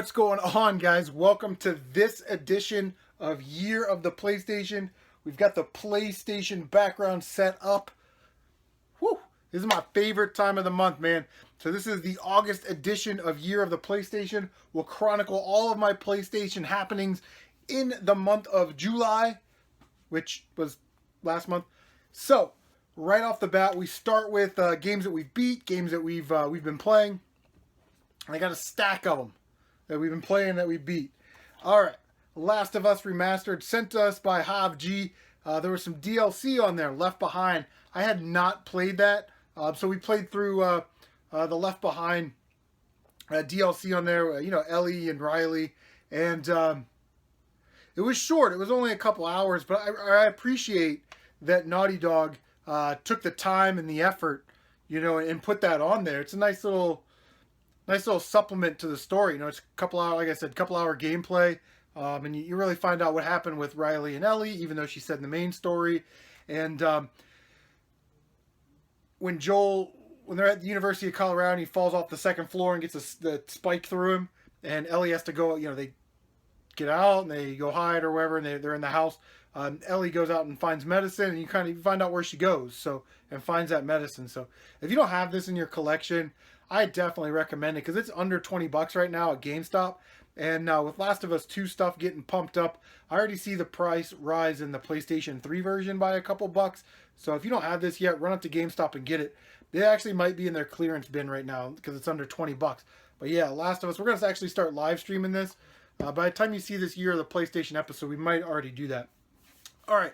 What's going on, guys? Welcome to this edition of Year of the PlayStation. We've got the PlayStation background set up. Whew! This is my favorite time of the month, man. So this is the August edition of Year of the PlayStation. We'll chronicle all of my PlayStation happenings in the month of July, which was last month. So, right off the bat, we start with games that we've beat, games that we've been playing. I got a stack of them that we've been playing that we beat. Alright, Last of Us Remastered, sent to us by Jav Geez. There was some DLC on there, Left Behind. I had not played that, so we played through the Left Behind DLC on there, Ellie and Riley, and it was short. It was only a couple hours, but I appreciate that Naughty Dog took the time and the effort, and put that on there. It's a nice little supplement to the story. It's a couple hour, like I said, couple hour gameplay, and you really find out what happened with Riley and Ellie, even though she said in the main story. And when they're at the University of Colorado, and he falls off the second floor and gets the spike through him, and Ellie has to go. They get out and they go hide or wherever, and they're in the house. Ellie goes out and finds medicine, and you kind of find out where she goes, and finds that medicine. So if you don't have this in your collection, I definitely recommend it because it's under $20 right now at GameStop. And with Last of Us 2 stuff getting pumped up, I already see the price rise in the PlayStation 3 version by a couple bucks. So if you don't have this yet, run up to GameStop and get it. They actually might be in their clearance bin right now because it's under $20. But yeah, Last of Us, we're going to actually start live streaming this. By the time you see this Year of the PlayStation episode, we might already do that. All right.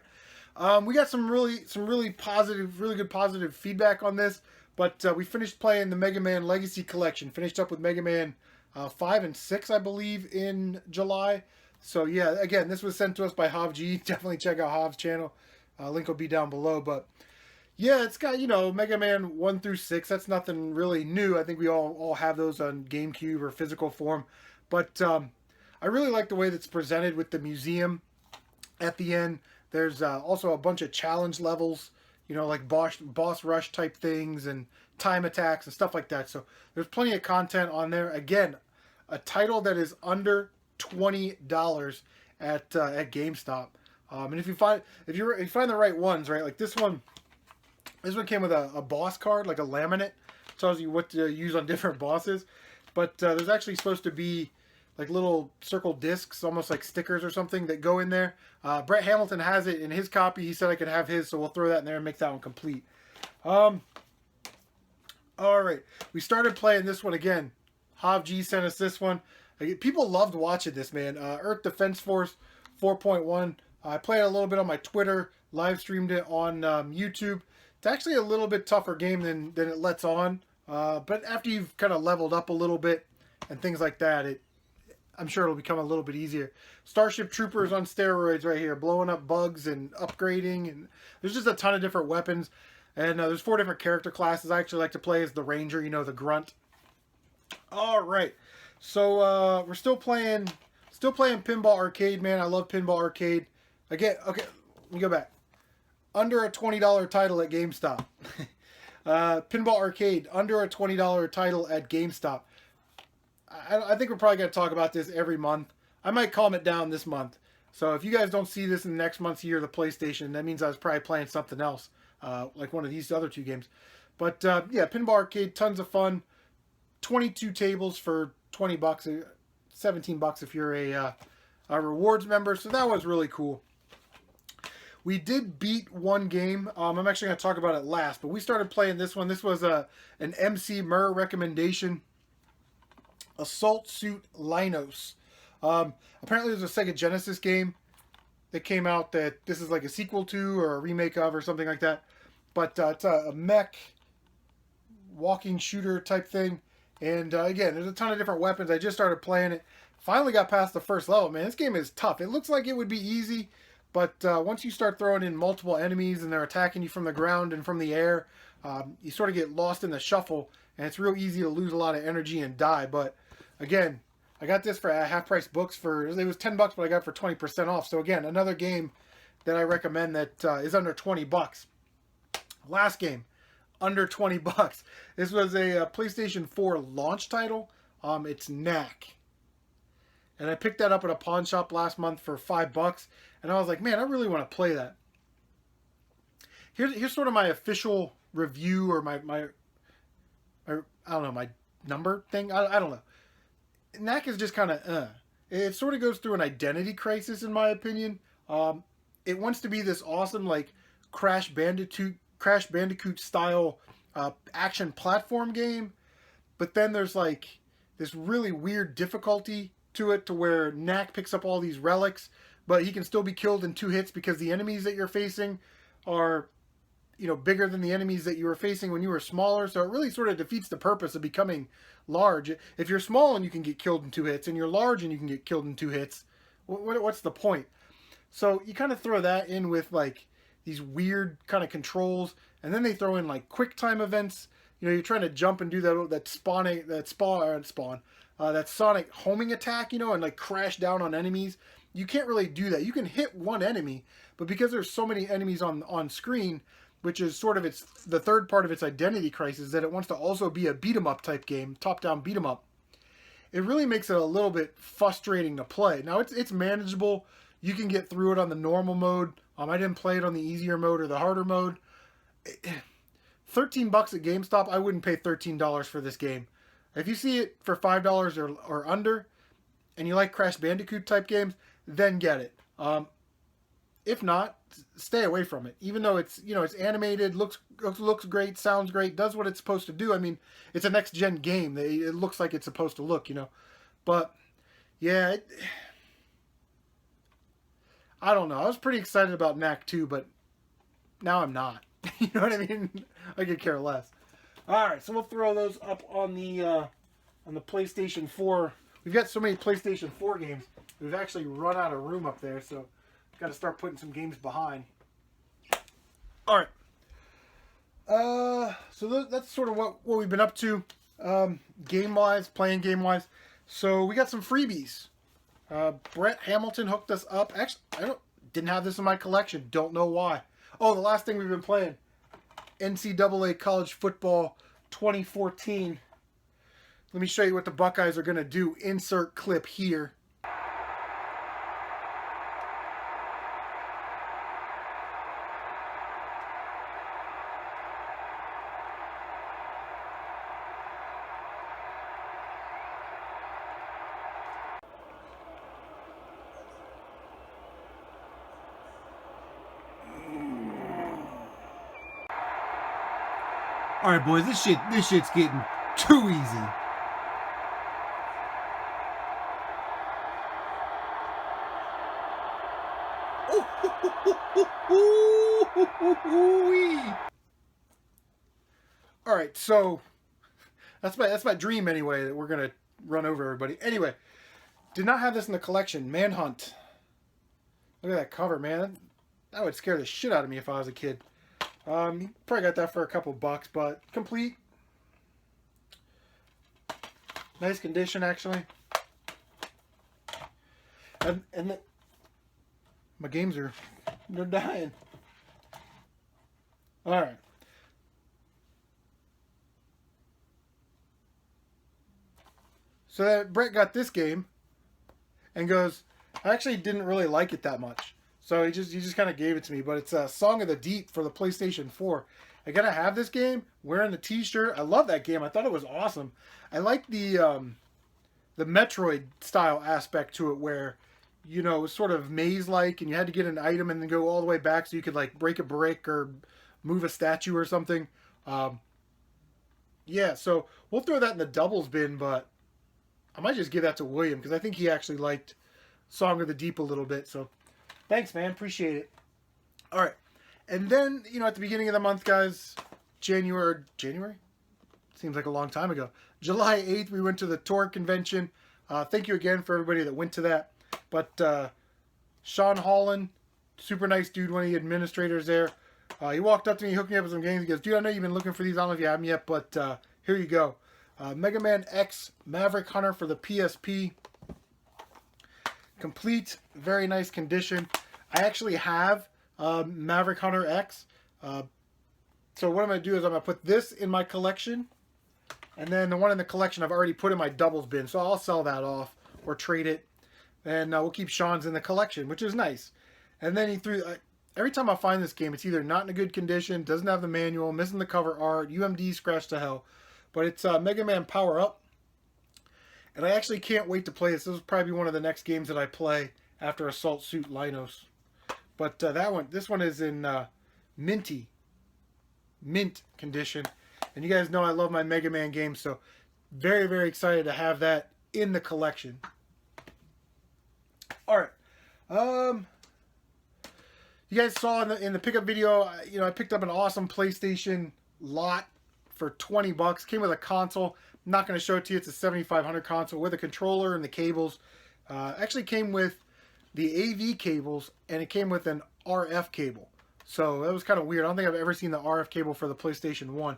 We got some really good positive feedback on this. But we finished playing the Mega Man Legacy Collection. Finished up with Mega Man 5 and 6, I believe, in July. So yeah, again, this was sent to us by Jav Geez. Definitely check out Jav's channel. Link will be down below. But yeah, it's got, Mega Man 1 through 6. That's nothing really new. I think we all have those on GameCube or physical form. But I really like the way that's presented with the museum at the end. There's also a bunch of challenge levels, like boss rush type things and time attacks and stuff like that. So there's plenty of content on there. Again, a title that is under $20 at GameStop. And if you find the right ones, right, like this one came with a boss card, like a laminate, tells you what to use on different bosses. But there's actually supposed to be like little circle discs, almost like stickers or something, that go in there. Brett Hamilton has it in his copy. He said I could have his, so we'll throw that in there and make that one complete. All right, we started playing this one again. Jav Geez sent us this one. People loved watching this, man. Earth Defense Force 4.1. I played it a little bit on my Twitter, live streamed it on YouTube. It's actually a little bit tougher game than it lets on. But after you've kind of leveled up a little bit and things like that, I'm sure it'll become a little bit easier. Starship Troopers on steroids right here, blowing up bugs and upgrading, and there's just a ton of different weapons. And there's 4 different character classes. I actually like to play as the Ranger, the grunt. All right, so we're still playing Pinball Arcade, man. I love Pinball Arcade. Again, okay, let me go back. Under a $20 title at GameStop. Pinball Arcade, under a $20 title at GameStop. I think we're probably going to talk about this every month. I might calm it down this month. So if you guys don't see this in the next month's Year of the PlayStation, that means I was probably playing something else, like one of these other 2 games. But yeah, Pinball Arcade, tons of fun. 22 tables for $20, $17 if you're a rewards member. So that was really cool. We did beat one game. I'm actually going to talk about it last, but we started playing this one. This was an Emceemer recommendation. Assault Suit Leynos. Apparently there's a Sega Genesis game that came out that this is like a sequel to or a remake of or something like that. But it's a mech walking shooter type thing. And again, there's a ton of different weapons. I just started playing it. Finally got past the first level. Man, this game is tough. It looks like it would be easy, but once you start throwing in multiple enemies and they're attacking you from the ground and from the air, you sort of get lost in the shuffle, and it's real easy to lose a lot of energy and die. But again, I got this for half-price books it was $10, but I got it for 20% off. So again, another game that I recommend that is under $20. Last game, under $20. This was a PlayStation 4 launch title. It's Knack. and I picked that up at a pawn shop last month for $5, and I was like, man, I really want to play that. Here's sort of my official review, or my I don't know, my number thing. I don't know. Knack is just kind of It sort of goes through an identity crisis, in my opinion. It wants to be this awesome, like, Crash Bandicoot style action platform game, but then there's like this really weird difficulty to it, to where Knack picks up all these relics, but he can still be killed in 2 hits because the enemies that you're facing are, bigger than the enemies that you were facing when you were smaller. So it really sort of defeats the purpose of becoming large. If you're small and you can get killed in 2 hits, and you're large and you can get killed in 2 hits, what's the point? So you kind of throw that in with like these weird kind of controls, and then they throw in like quick time events. You're trying to jump and do that sonic homing attack, and like crash down on enemies. You can't really do that. You can hit one enemy, but because there's so many enemies on screen, which is sort of the third part of its identity crisis, that it wants to also be a beat 'em up type game, top down beat 'em up. It really makes it a little bit frustrating to play. Now it's manageable. You can get through it on the normal mode. I didn't play it on the easier mode or the harder mode. $13 at GameStop, I wouldn't pay $13 for this game. If you see it for $5 or under, and you like Crash Bandicoot type games, then get it. If not, stay away from it. Even though it's animated, looks great, sounds great, does what it's supposed to do. I mean, it's a next gen game. It looks like it's supposed to look, But yeah, I don't know. I was pretty excited about Knack 2, but now I'm not. You know what I mean? I could care less. All right, so we'll throw those up on the PlayStation 4. We've got so many PlayStation 4 games. We've actually run out of room up there, so got to start putting some games behind. All right. So that's sort of what we've been up to, playing game-wise. So we got some freebies. Brett Hamilton hooked us up. Actually, didn't have this in my collection. Don't know why. Oh, the last thing we've been playing, NCAA College Football 2014. Let me show you what the Buckeyes are going to do. Insert clip here. All right, boys, this shit's getting too easy. All right, so that's my dream anyway, that we're gonna run over everybody. Anyway, did not have this in the collection. Manhunt. Look at that cover, man. That would scare the shit out of me if I was a kid. You probably got that for a couple bucks, but complete. Nice condition, actually. And my games they're dying. All right. So Brett got this game and goes, I actually didn't really like it that much. So he just kind of gave it to me, but it's a Song of the Deep for the PlayStation 4. I gotta have this game, wearing the t-shirt. I love that game. I thought it was awesome. I like the Metroid style aspect to it, where, it was sort of maze-like, and you had to get an item and then go all the way back so you could like break a brick or move a statue or something. Yeah, so we'll throw that in the doubles bin, but I might just give that to William because I think he actually liked Song of the Deep a little bit. So thanks, man. Appreciate it. All right. And then, at the beginning of the month, guys, January? Seems like a long time ago. July 8th, we went to the Torque convention. Thank you again for everybody that went to that. But Sean Holland, super nice dude, one of the administrators there. He walked up to me, hooked me up with some games. He goes, dude, I know you've been looking for these. I don't know if you have them yet, but here you go. Mega Man X Maverick Hunter for the PSP. Complete, very nice condition. I actually have Maverick Hunter X. So what I'm going to do is I'm going to put this in my collection. And then the one in the collection I've already put in my doubles bin. So I'll sell that off or trade it. and we'll keep Sean's in the collection, which is nice. And then he threw. Every time I find this game, it's either not in a good condition, doesn't have the manual, missing the cover art, UMD scratched to hell. But it's Mega Man Power Up, and I actually can't wait to play this. This will probably be one of the next games that I play after Assault Suit Leynos. But this one is in mint condition. And you guys know I love my Mega Man games, so very, very excited to have that in the collection. All right. You guys saw in the pickup video, I picked up an awesome PlayStation lot for $20. Came with a console. I'm not going to show it to you. It's a 7500 console with a controller and the cables. Actually came with the AV cables, and it came with an RF cable. So that was kind of weird. I don't think I've ever seen the RF cable for the PlayStation 1.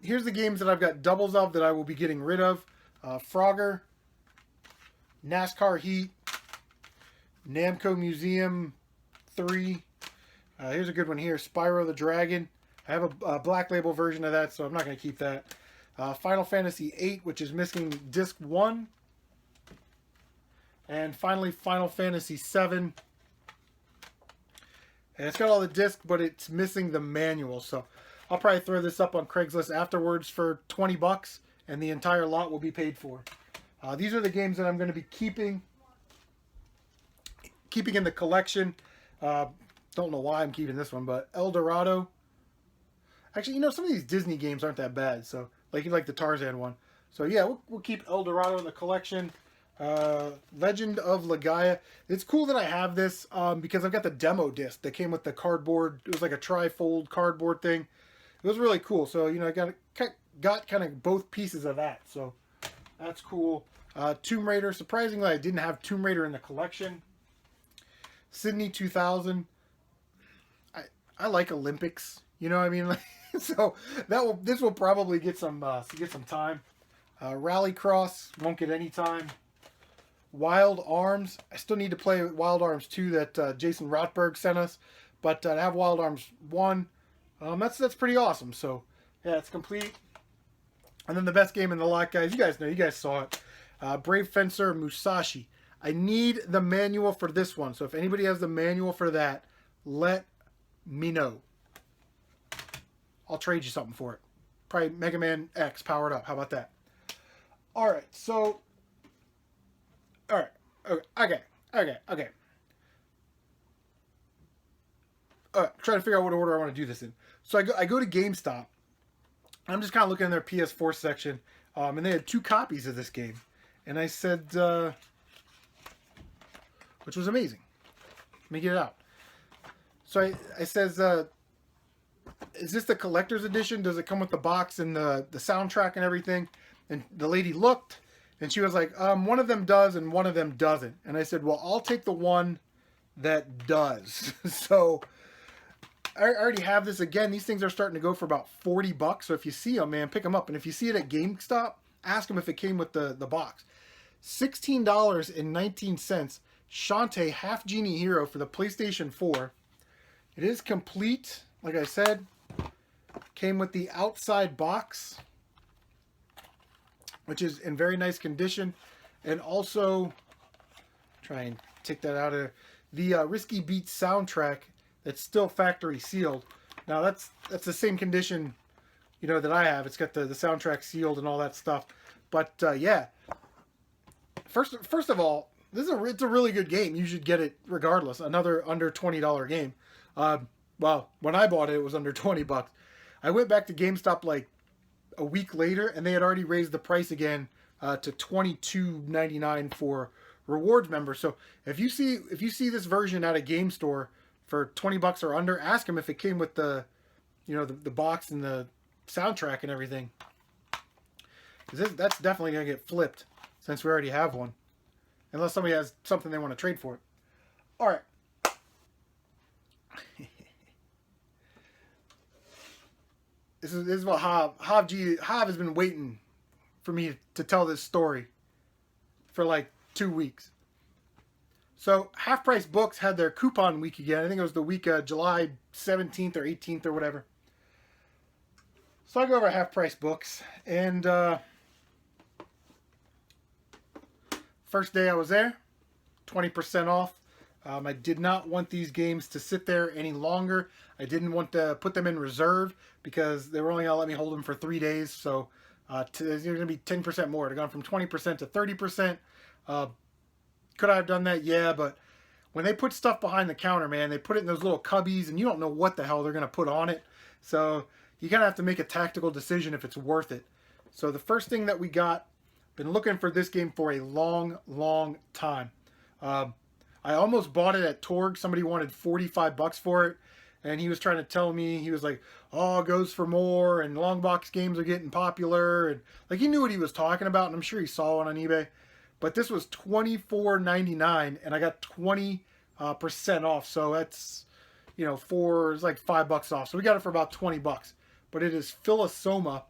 Here's the games that I've got doubles of that I will be getting rid of. Frogger, NASCAR Heat, Namco Museum 3. Here's a good one here, Spyro the Dragon. I have a black label version of that, so I'm not going to keep that. Final Fantasy VIII, which is missing disc 1. And finally, Final Fantasy VII. And it's got all the discs, but it's missing the manual. So I'll probably throw this up on Craigslist afterwards for $20, and the entire lot will be paid for. These are the games that I'm going to be keeping in the collection. Don't know why I'm keeping this one, but El Dorado. Actually, some of these Disney games aren't that bad. So like the Tarzan one. So yeah, we'll keep El Dorado in the collection. Legend of Legaia. It's cool that I have this because I've got the demo disc that came with the cardboard. It was like a tri-fold cardboard thing. It was really cool. So I got kind of both pieces of that. So that's cool. Tomb Raider. Surprisingly, I didn't have Tomb Raider in the collection. Sydney 2000. I like Olympics. You know what I mean? So this will probably get some time. Rallycross won't get any time. Wild Arms. I still need to play Wild Arms 2 that Jason Rotberg sent us, but I have Wild Arms 1. That's pretty awesome. So yeah, it's complete. And then the best game in the lot, guys. You guys know. You guys saw it. Brave Fencer Musashi. I need the manual for this one. So if anybody has the manual for that, let me know. I'll trade you something for it. Probably Mega Man X powered up. How about that? All right. So. All right. Okay. Trying to figure out what order I want to do this in. So I go to GameStop. I'm just kind of looking in their PS4 section, and they had 2 copies of this game, and I said, which was amazing. Let me get it out. So I says, is this the collector's edition? Does it come with the box and the soundtrack and everything? And the lady looked. And she was like, one of them does and one of them doesn't. And I said, well, I'll take the one that does. So I already have this. Again, these things are starting to go for about $40. So if you see them, man, pick them up. And if you see it at GameStop, ask them if it came with the box. $16.19. Shantae Half Genie Hero for the PlayStation 4. It is complete. Like I said, came with the outside box, which is in very nice condition, and also try and take that out of the Risky Beats soundtrack that's still factory sealed. Now that's the same condition, that I have. It's got the soundtrack sealed and all that stuff. But yeah, first of all, it's a really good game. You should get it regardless. Another under $20 game. Well, when I bought it, it was under $20. I went back to GameStop like a week later, and they had already raised the price again to $22.99 for rewards members. So if you see this version at a game store for $20 or under, ask them if it came with the box and the soundtrack and everything. That's definitely gonna get flipped since we already have one, unless somebody has something they want to trade for it. All right. This is what Jav Geez has been waiting for me to tell this story for like 2 weeks. So Half Price Books had their coupon week again. I think it was the week of July 17th or 18th or whatever. So I go over to Half Price Books, and first day I was there, 20% off. I did not want these games to sit there any longer. I didn't want to put them in reserve because they were only going to let me hold them for 3 days. So there's going to be 10% more. It had gone from 20% to 30%. Could I have done that? Yeah, but when they put stuff behind the counter, man, they put it in those little cubbies, and you don't know what the hell they're going to put on it. So you kind of have to make a tactical decision if it's worth it. So the first thing that we got, been looking for this game for a long, long time. I almost bought it at Torg. Somebody wanted $45 for it, and he was trying to tell me, he was like, oh, it goes for more, and long box games are getting popular, and like he knew what he was talking about, and I'm sure he saw one on eBay. But this was $24.99, and I got 20% off, so that's, you know, it's like $5 off. So we got it for about 20 bucks. But it is Philosoma,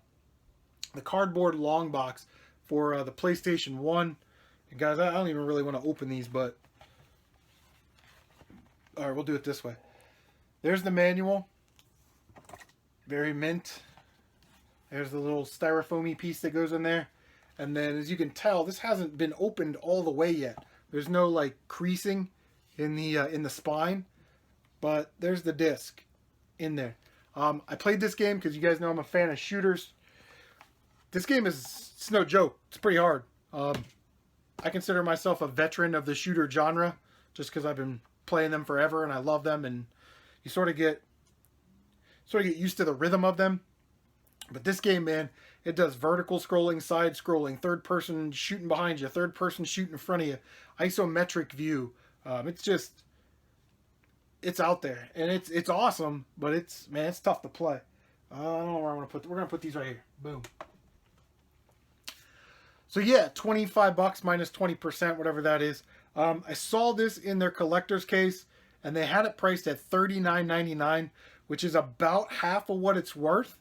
the cardboard long box for the PlayStation 1. And guys, I don't even really want to open these, but all right, we'll do it this way. There's the manual. Very mint. There's the little styrofoamy piece that goes in there. And then, as you can tell, this hasn't been opened all the way yet. There's no like creasing in the spine, but there's the disc in there. I played this game because you guys know I'm a fan of shooters. This game it's no joke. It's pretty hard. I consider myself a veteran of the shooter genre just because I've been playing them forever and I love them, and you sort of get used to the rhythm of them. But this game, man, it does vertical scrolling, side scrolling, third person shooting behind you, third person shooting in front of you, isometric view. It's out there and it's awesome, but it's tough to play. I don't know where I want to put. We're gonna put these right here. Boom. So yeah, $25 minus 20%, whatever that is. I saw this in their collector's case, and they had it priced at $39.99, which is about half of what it's worth.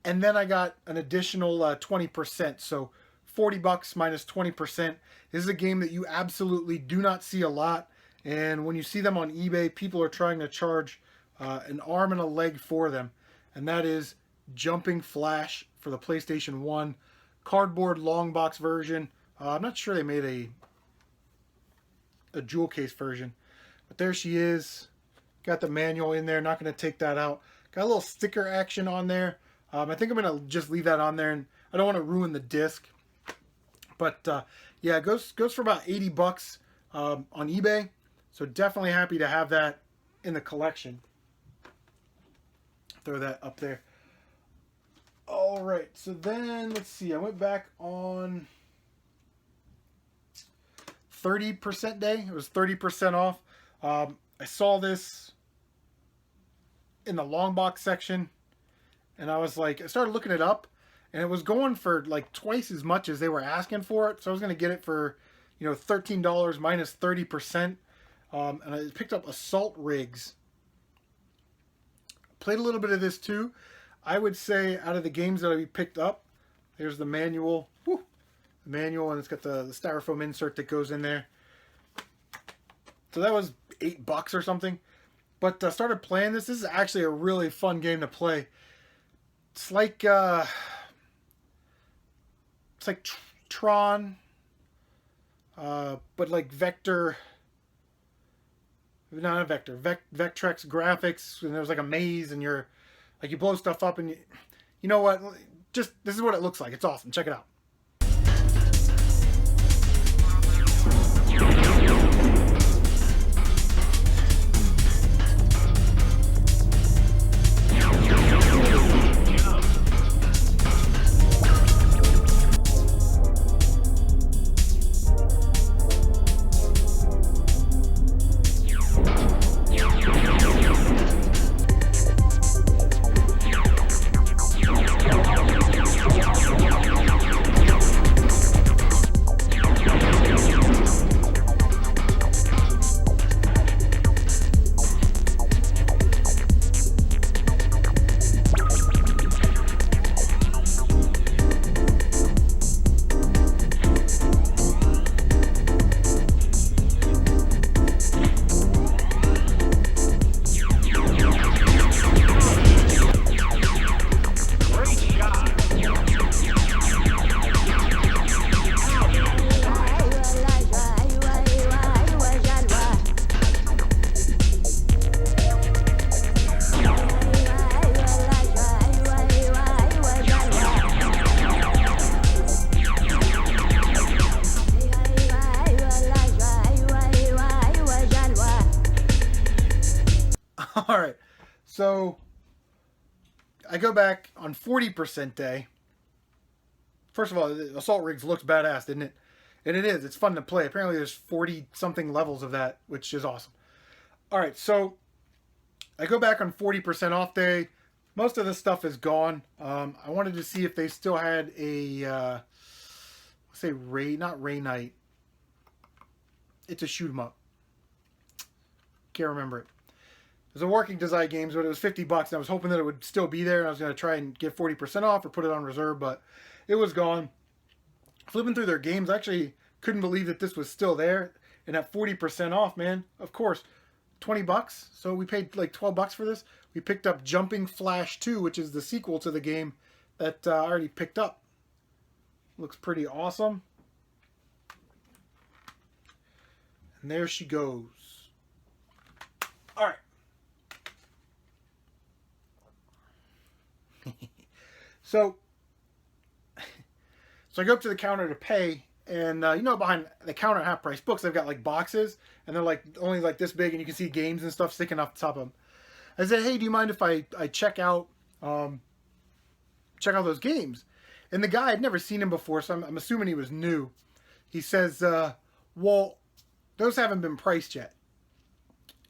And then I got an additional 20%, so $40 minus 20%. This is a game that you absolutely do not see a lot, and when you see them on eBay, people are trying to charge an arm and a leg for them, and that is Jumping Flash for the PlayStation 1. Cardboard long box version. I'm not sure they made a jewel case version, but there she is. Got the manual in there. Not going to take that out. Got a little sticker action on there. I think I'm going to just leave that on there, and I don't want to ruin the disc. But yeah, it goes for about $80 on eBay. So definitely happy to have that in the collection. Throw that up there. All right, so then let's see. I went back on 30% day. It was 30% off. I saw this in the long box section, and I was like, I started looking it up, and it was going for like twice as much as they were asking for it. So I was going to get it for, you know, $13 minus 30%. And I picked up Assault Rigs. Played a little bit of this too. I would say out of the games that I picked up, there's the manual. Woo, the manual, and it's got the styrofoam insert that goes in there. So that was $8 or something. But I started playing this. This is actually a really fun game to play. It's like Tron, but like Vector. Not a Vector. Vectrex graphics, and there's like a maze, and you're like, you blow stuff up, and you know what? Just this is what it looks like. It's awesome. Check it out. All right. So I go back on 40% day. First of all, the Assault Rigs looks badass, didn't it? And it is. It's fun to play. Apparently there's 40 something levels of that, which is awesome. All right. So I go back on 40% off day. Most of the stuff is gone. I wanted to see if they still had a, let's say not Ray Night. It's a shoot 'em up. Can't remember it. It was a working design games, but it was $50. And I was hoping that it would still be there. And I was going to try and get 40% off or put it on reserve, but it was gone. Flipping through their games, I actually couldn't believe that this was still there. And at 40% off, man, of course, $20. So we paid like $12 for this. We picked up Jumping Flash 2, which is the sequel to the game that I already picked up. Looks pretty awesome. And there she goes. All right. So I go up to the counter to pay, and you know, behind the counter at Half Price Books, they've got like boxes, and they're like only like this big, and you can see games and stuff sticking off the top of them. I said, "Hey, do you mind if I check out those games?" And the guy, I'd never seen him before, so I'm assuming he was new. He says, "Well, those haven't been priced yet."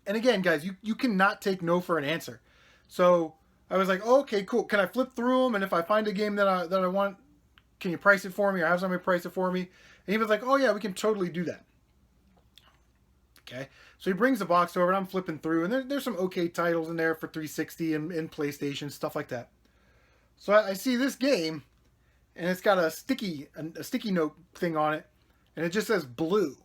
And again, guys, you cannot take no for an answer. So I was like, oh, okay, cool. Can I flip through them? And if I find a game that I want, can you price it for me or have somebody price it for me? And he was like, oh, yeah, we can totally do that. Okay. So he brings the box over and I'm flipping through. And there's some okay titles in there for 360 and PlayStation, stuff like that. So I see this game and it's got a sticky note thing on it. And it just says blue.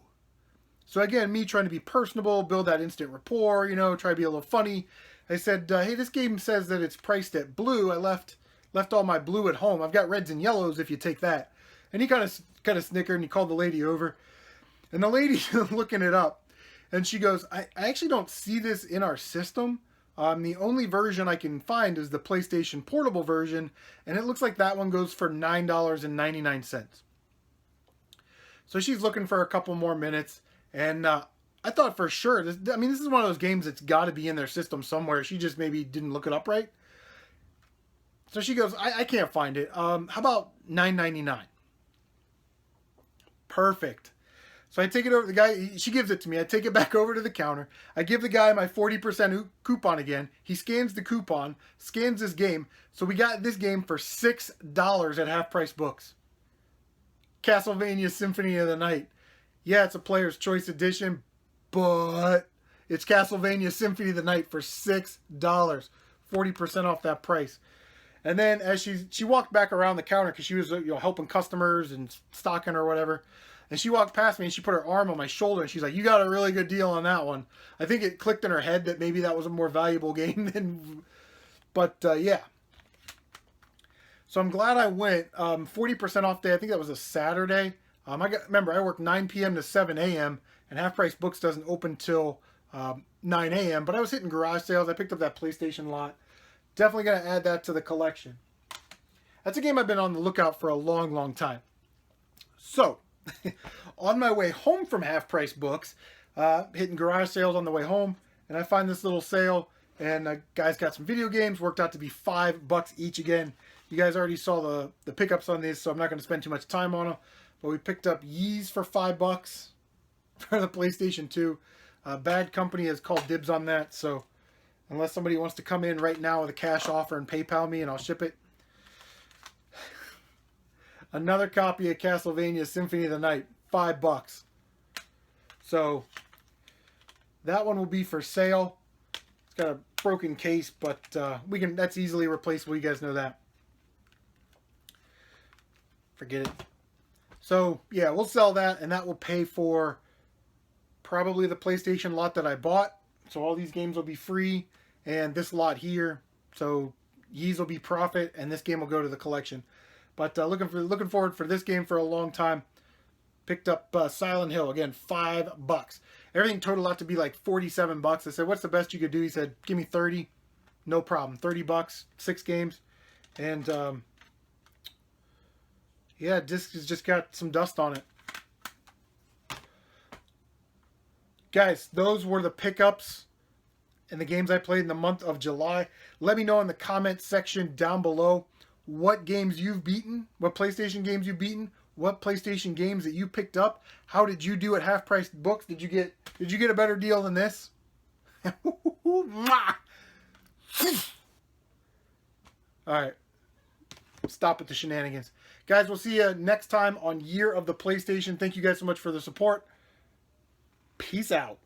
So again, me trying to be personable, build that instant rapport, you know, try to be a little funny. I said, hey, this game says that it's priced at blue. I left all my blue at home. I've got reds and yellows if you take that. And he kind of snickered and he called the lady over. And the lady's looking it up. And she goes, I actually don't see this in our system. The only version I can find is the PlayStation Portable version. And it looks like that one goes for $9.99. So she's looking for a couple more minutes. And I thought for sure, this is one of those games that's got to be in their system somewhere. She just maybe didn't look it up right. So she goes, I can't find it. How about $9.99? Perfect. So I take it over to the guy. She gives it to me. I take it back over to the counter. I give the guy my 40% coupon again. He scans the coupon, scans this game. So we got this game for $6 at Half Price Books. Castlevania Symphony of the Night. Yeah, it's a Player's Choice Edition, but it's Castlevania Symphony of the Night for $6. 40% off that price. And then as she walked back around the counter because she was helping customers and stocking or whatever. And she walked past me and she put her arm on my shoulder and she's like, you got a really good deal on that one. I think it clicked in her head that maybe that was a more valuable game than... But yeah. So I'm glad I went. 40% off day. I think that was a Saturday. Remember, I work 9 p.m. to 7 a.m. and Half Price Books doesn't open till 9 a.m. But I was hitting garage sales. I picked up that PlayStation lot. Definitely going to add that to the collection. That's a game I've been on the lookout for a long, long time. So, on my way home from Half Price Books, hitting garage sales on the way home, and I find this little sale, and guys got some video games, worked out to be $5 each again. You guys already saw the pickups on these, so I'm not going to spend too much time on them. But we picked up Yeez for $5 for the PlayStation 2. Bad Company has called dibs on that, so unless somebody wants to come in right now with a cash offer and PayPal me and I'll ship it. Another copy of Castlevania Symphony of the Night, $5. So that one will be for sale. It's got a broken case, but that's easily replaceable. You guys know that. Forget it. So yeah, we'll sell that, and that will pay for probably the PlayStation lot that I bought. So all these games will be free, and this lot here. So Yeez will be profit, and this game will go to the collection. But looking forward for this game for a long time. Picked up Silent Hill again, $5. Everything totaled out to be like $47. I said, "What's the best you could do?" He said, "Give me 30, no problem. $30, 6 games," and yeah, disc has just got some dust on it. Guys, those were the pickups and the games I played in the month of July. Let me know in the comments section down below what games you've beaten, what PlayStation games you've beaten, what PlayStation games that you picked up. How did you do at Half Price Books? Did you get a better deal than this? All right. Stop with the shenanigans. Guys, we'll see you next time on Year of the PlayStation. Thank you guys so much for the support. Peace out.